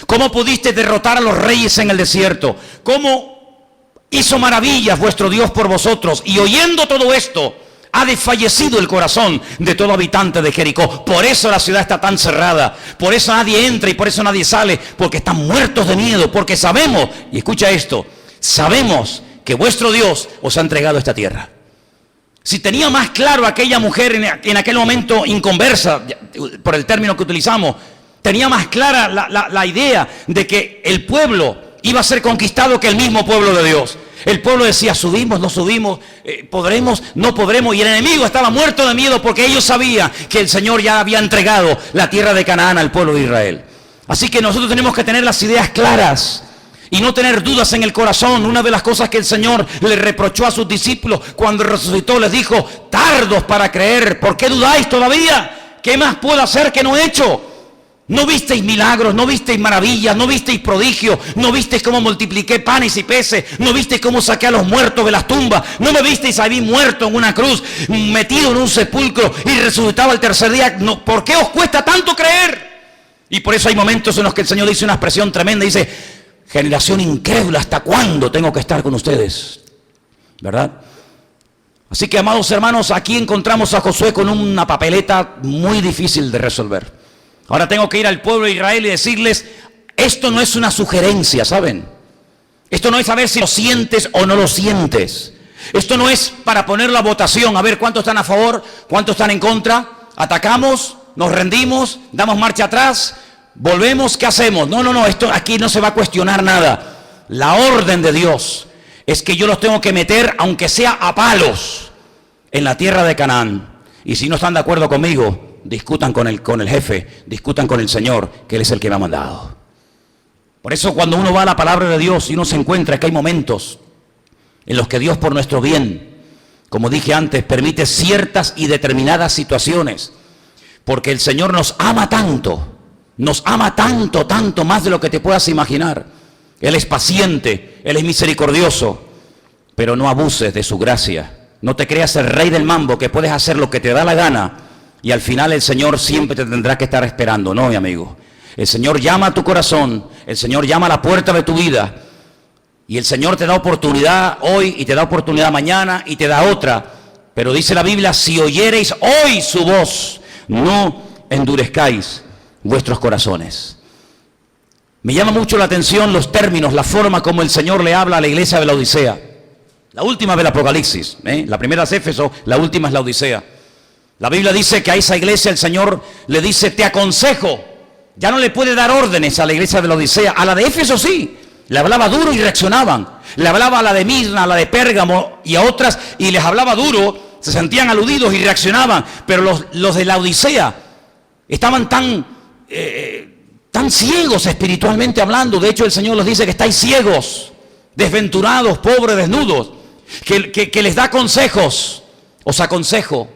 Cómo pudiste derrotar a los reyes en el desierto. Cómo hizo maravillas vuestro Dios por vosotros. Y oyendo todo esto, ha desfallecido el corazón de todo habitante de Jericó. Por eso la ciudad está tan cerrada. Por eso nadie entra y por eso nadie sale. Porque están muertos de miedo. Porque sabemos, y escucha esto, sabemos que vuestro Dios os ha entregado esta tierra. Si tenía más claro aquella mujer en aquel momento inconversa, por el término que utilizamos, tenía más clara la idea de que el pueblo iba a ser conquistado que el mismo pueblo de Dios. El pueblo decía, subimos, no subimos, podremos, no podremos. Y el enemigo estaba muerto de miedo porque ellos sabían que el Señor ya había entregado la tierra de Canaán al pueblo de Israel. Así que nosotros tenemos que tener las ideas claras y no tener dudas en el corazón. Una de las cosas que el Señor le reprochó a sus discípulos cuando resucitó, les dijo, tardos para creer, ¿por qué dudáis todavía? ¿Qué más puedo hacer que no he hecho? ¿No visteis milagros? ¿No visteis maravillas? ¿No visteis prodigios? ¿No visteis cómo multipliqué panes y peces? ¿No visteis cómo saqué a los muertos de las tumbas? ¿No me visteis ahí muerto en una cruz, metido en un sepulcro y resucitaba el tercer día? No, ¿por qué os cuesta tanto creer? Y por eso hay momentos en los que el Señor dice una expresión tremenda, dice, generación incrédula, ¿hasta cuándo tengo que estar con ustedes? ¿Verdad? Así que, amados hermanos, aquí encontramos a Josué con una papeleta muy difícil de resolver. Ahora tengo que ir al pueblo de Israel y decirles, esto no es una sugerencia, ¿saben? Esto no es saber si lo sientes o no lo sientes. Esto no es para ponerlo a votación, a ver cuántos están a favor, cuántos están en contra, atacamos, nos rendimos, damos marcha atrás, volvemos, ¿qué hacemos? No, esto aquí no se va a cuestionar nada. La orden de Dios es que yo los tengo que meter, aunque sea a palos, en la tierra de Canaán. Y si no están de acuerdo conmigo, discutan con el jefe, discutan con el Señor, que Él es el que me ha mandado. Por eso cuando uno va a la palabra de Dios y uno se encuentra que hay momentos en los que Dios por nuestro bien, como dije antes, permite ciertas y determinadas situaciones, porque el Señor nos ama tanto, tanto más de lo que te puedas imaginar. Él es paciente, Él es misericordioso, pero no abuses de su gracia. No te creas el rey del mambo que puedes hacer lo que te da la gana y al final el Señor siempre te tendrá que estar esperando. No, mi amigo. El Señor llama a tu corazón, el Señor llama a la puerta de tu vida y el Señor te da oportunidad hoy y te da oportunidad mañana y te da otra. Pero dice la Biblia, si oyereis hoy su voz, no endurezcáis vuestros corazones. Me llama mucho la atención los términos, la forma como el Señor le habla a la iglesia de la Odisea. La última del Apocalipsis, la primera es Éfeso, la última es la Odisea. La Biblia dice que a esa iglesia el Señor le dice, te aconsejo. Ya no le puede dar órdenes a la iglesia de la Odisea. A la de Éfeso sí, le hablaba duro y reaccionaban. Le hablaba a la de Mirna, a la de Pérgamo y a otras y les hablaba duro, se sentían aludidos y reaccionaban. Pero los de la Odisea estaban tan ciegos espiritualmente hablando. De hecho el Señor les dice que estáis ciegos, desventurados, pobres, desnudos, que les da consejos. Os aconsejo,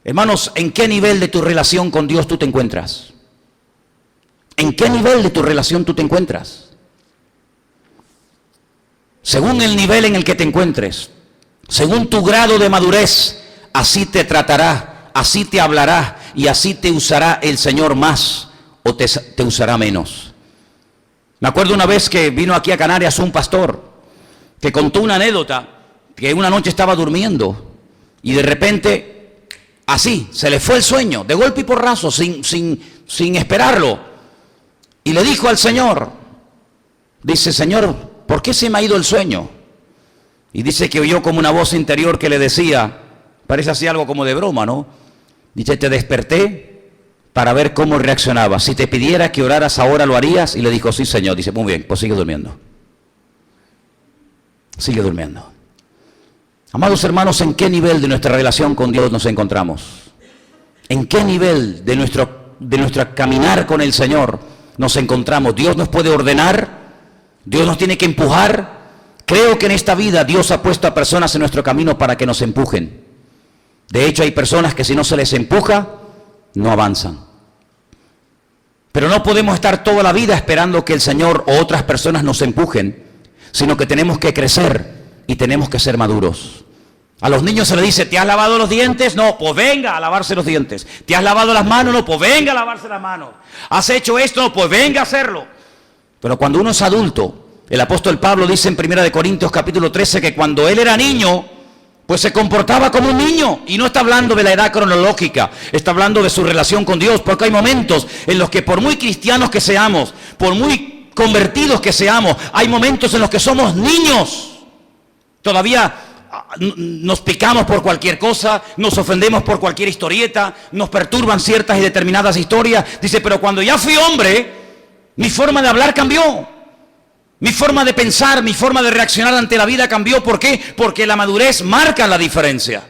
hermanos, ¿en qué nivel de tu relación con Dios tú te encuentras? ¿En qué nivel de tu relación tú te encuentras? Según el nivel en el que te encuentres, según tu grado de madurez, así te tratará, así te hablará y así te usará el Señor más o te usará menos. Me acuerdo una vez que vino aquí a Canarias un pastor que contó una anécdota, que una noche estaba durmiendo y de repente, así, se le fue el sueño, de golpe y porrazo, sin esperarlo. Y le dijo al Señor, dice, Señor, ¿por qué se me ha ido el sueño? Y dice que oyó como una voz interior que le decía, parece así algo como de broma, ¿no? Dice, te desperté para ver cómo reaccionaba. Si te pidiera que oraras ahora, ¿lo harías? Y le dijo, sí, Señor. Dice, muy bien, pues sigue durmiendo. Sigue durmiendo. Amados hermanos, ¿en qué nivel de nuestra relación con Dios nos encontramos? ¿En qué nivel de nuestro caminar con el Señor nos encontramos? ¿Dios nos puede ordenar? ¿Dios nos tiene que empujar? Creo que en esta vida Dios ha puesto a personas en nuestro camino para que nos empujen. De hecho, hay personas que si no se les empuja, no avanzan. Pero no podemos estar toda la vida esperando que el Señor o otras personas nos empujen, sino que tenemos que crecer y tenemos que ser maduros. A los niños se les dice, ¿te has lavado los dientes? No, pues venga a lavarse los dientes. ¿Te has lavado las manos? No, pues venga a lavarse las manos. ¿Has hecho esto? No, pues venga a hacerlo. Pero cuando uno es adulto, el apóstol Pablo dice en 1 Corintios capítulo 13 que cuando él era niño, pues se comportaba como un niño. Y no está hablando de la edad cronológica, está hablando de su relación con Dios. Porque hay momentos en los que por muy cristianos que seamos, por muy convertidos que seamos, hay momentos en los que somos niños. Todavía nos picamos por cualquier cosa, nos ofendemos por cualquier historieta, nos perturban ciertas y determinadas historias. Dice, pero cuando ya fui hombre, mi forma de hablar cambió. Mi forma de pensar, mi forma de reaccionar ante la vida cambió. ¿Por qué? Porque la madurez marca la diferencia.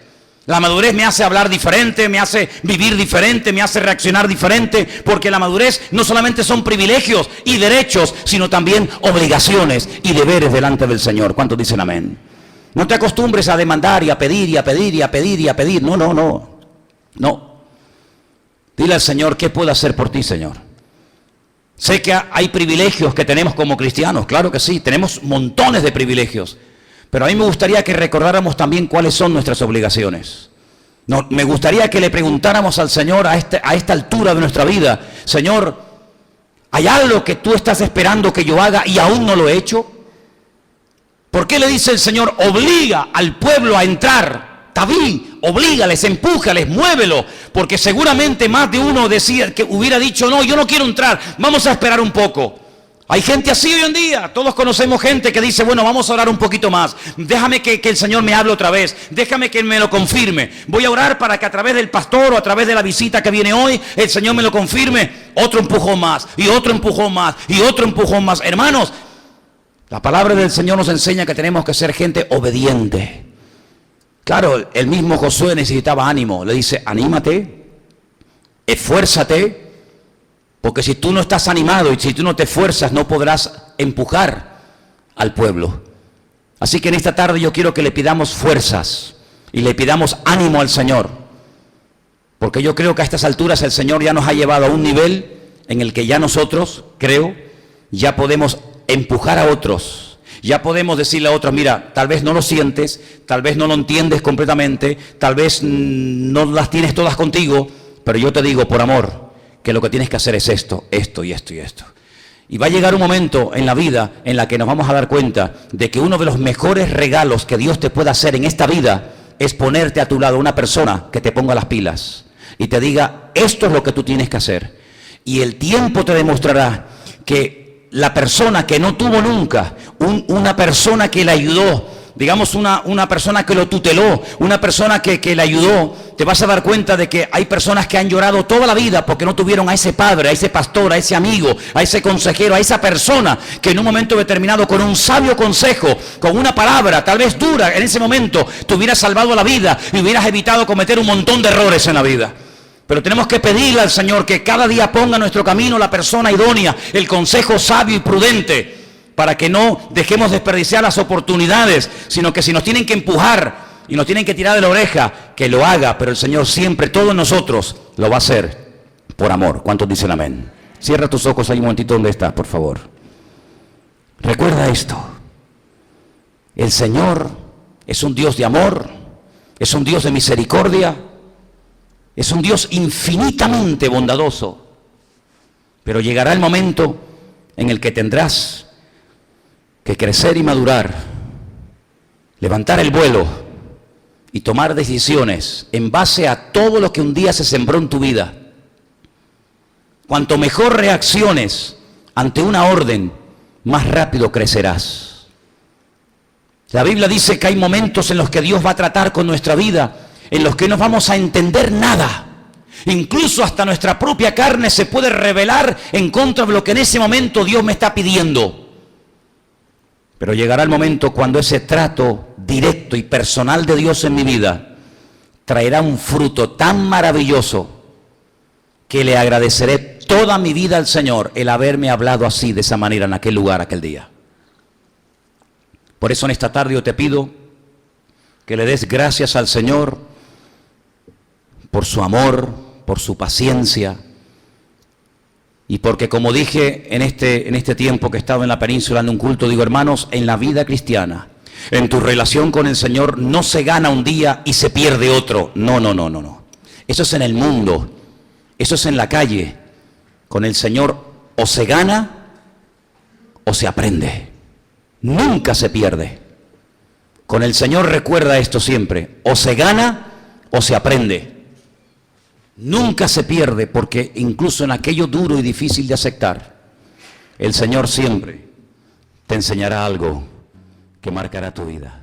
La madurez me hace hablar diferente, me hace vivir diferente, me hace reaccionar diferente. Porque la madurez no solamente son privilegios y derechos, sino también obligaciones y deberes delante del Señor. ¿Cuántos dicen amén? No te acostumbres a demandar y a pedir y a pedir y a pedir y a pedir. No, no, no. No. Dile al Señor, ¿qué puedo hacer por ti, Señor? Sé que hay privilegios que tenemos como cristianos, claro que sí, tenemos montones de privilegios. Pero a mí me gustaría que recordáramos también cuáles son nuestras obligaciones. No, me gustaría que le preguntáramos al Señor a esta altura de nuestra vida, Señor, ¿hay algo que tú estás esperando que yo haga y aún no lo he hecho? ¿Por qué le dice el Señor, obliga al pueblo a entrar? David, oblígales, empújales, muévelo, porque seguramente más de uno decía que hubiera dicho, no, yo no quiero entrar, vamos a esperar un poco. Hay gente así hoy en día, todos conocemos gente que dice, bueno, vamos a orar un poquito más, déjame que el Señor me hable otra vez, déjame que Él me lo confirme, voy a orar para que a través del pastor o a través de la visita que viene hoy, el Señor me lo confirme. Otro empujón más, y otro empujón más, y otro empujón más. Hermanos, la palabra del Señor nos enseña que tenemos que ser gente obediente. Claro, el mismo Josué necesitaba ánimo. Le dice, anímate, esfuérzate, porque si tú no estás animado y si tú no te esfuerzas, no podrás empujar al pueblo. Así que en esta tarde yo quiero que le pidamos fuerzas y le pidamos ánimo al Señor. Porque yo creo que a estas alturas el Señor ya nos ha llevado a un nivel en el que ya nosotros, creo, ya podemos empujar a otros. Ya podemos decirle a otros, mira, tal vez no lo sientes, tal vez no lo entiendes completamente, tal vez no las tienes todas contigo, pero yo te digo por amor que lo que tienes que hacer es esto, esto y esto y esto. Y va a llegar un momento en la vida en la que nos vamos a dar cuenta de que uno de los mejores regalos que Dios te puede hacer en esta vida es ponerte a tu lado una persona que te ponga las pilas y te diga, esto es lo que tú tienes que hacer. Y el tiempo te demostrará que la persona que no tuvo nunca, una persona que le ayudó, digamos una persona que lo tuteló, una persona que le ayudó, te vas a dar cuenta de que hay personas que han llorado toda la vida porque no tuvieron a ese padre, a ese pastor, a ese amigo, a ese consejero, a esa persona que en un momento determinado con un sabio consejo, con una palabra tal vez dura en ese momento, te hubiera salvado la vida y hubieras evitado cometer un montón de errores en la vida. Pero tenemos que pedirle al Señor que cada día ponga en nuestro camino la persona idónea, el consejo sabio y prudente, para que no dejemos desperdiciar las oportunidades, sino que si nos tienen que empujar y nos tienen que tirar de la oreja, que lo haga, pero el Señor siempre, todos nosotros, lo va a hacer por amor. ¿Cuántos dicen amén? Cierra tus ojos ahí un momentito donde estás, por favor. Recuerda esto, el Señor es un Dios de amor, es un Dios de misericordia, es un Dios infinitamente bondadoso, pero llegará el momento en el que tendrás que crecer y madurar, levantar el vuelo y tomar decisiones en base a todo lo que un día se sembró en tu vida. Cuanto mejor reacciones ante una orden, más rápido crecerás. La Biblia dice que hay momentos en los que Dios va a tratar con nuestra vida, en los que no vamos a entender nada. Incluso hasta nuestra propia carne se puede rebelar en contra de lo que en ese momento Dios me está pidiendo. Pero llegará el momento cuando ese trato directo y personal de Dios en mi vida traerá un fruto tan maravilloso que le agradeceré toda mi vida al Señor el haberme hablado así, de esa manera, en aquel lugar, aquel día. Por eso en esta tarde yo te pido que le des gracias al Señor por su amor, por su paciencia, y porque, como dije en este tiempo que he estado en la península en un culto, digo, hermanos, en la vida cristiana, en tu relación con el Señor, no se gana un día y se pierde otro. No, no, no, no, no. Eso es en el mundo, eso es en la calle. Con el Señor o se gana o se aprende. Nunca se pierde. Con el Señor recuerda esto siempre, o se gana o se aprende. Nunca se pierde, porque incluso en aquello duro y difícil de aceptar, el Señor siempre te enseñará algo que marcará tu vida.